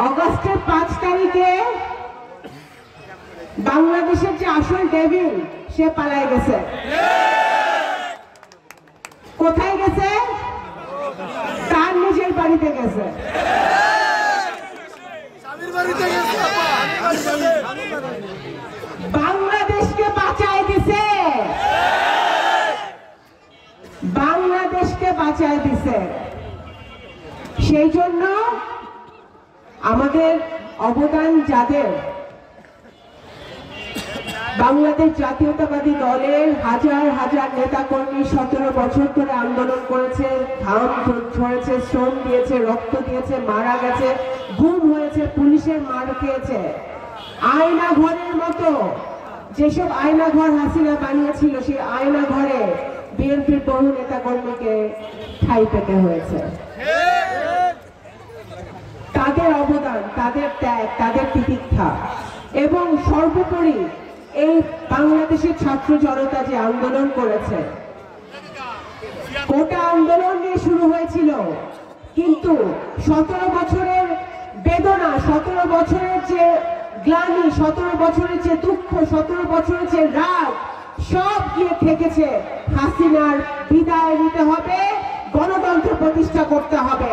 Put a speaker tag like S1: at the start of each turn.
S1: অগস্টের 5 তারিখে বাংলাদেশের যে আসল ডেভিল সে পালায় গেছে। কোথায় গেছে? তার নিজের বাড়িতে গেছে। বাংলাদেশকে বাঁচায় দিছে, বাংলাদেশকে বাঁচায় দিছে। সেই জন্য আমাদের অবদান যাদের, বাংলাদেশ জাতীয়তাবাদী দলের হাজার হাজার নেতাকর্মী 17 বছর ধরে আন্দোলন করেছে, ঘাম ঝরেছে, শ্রম দিয়েছে, রক্ত দিয়েছে, মারা গেছে, গুম হয়েছে, পুলিশের মার খেয়েছে। আয়না ঘরের মতো যেসব আয়না ঘর হাসিনা বানিয়েছিল, সেই আয়না ঘরে বিএনপির বহু নেতাকর্মীকে ঠাঁই পেতে হয়েছে। তাদের অবদান, তাদের ত্যাগ, তাদের তিতিক্ষা এবং সর্বোপরি এই বাংলাদেশের ছাত্র জনতা যে আন্দোলন করেছে, গোটা আন্দোলন নিয়ে শুরু হয়েছিল, কিন্তু 17 বছরের বেদনা, 17 বছরের যে গ্লানি, 17 বছরের যে দুঃখ, 17 বছরের যে রাগ, সব গিয়ে ঠেকেছে হাসিনার বিদায় নিতে হবে, গণতন্ত্র প্রতিষ্ঠা করতে হবে।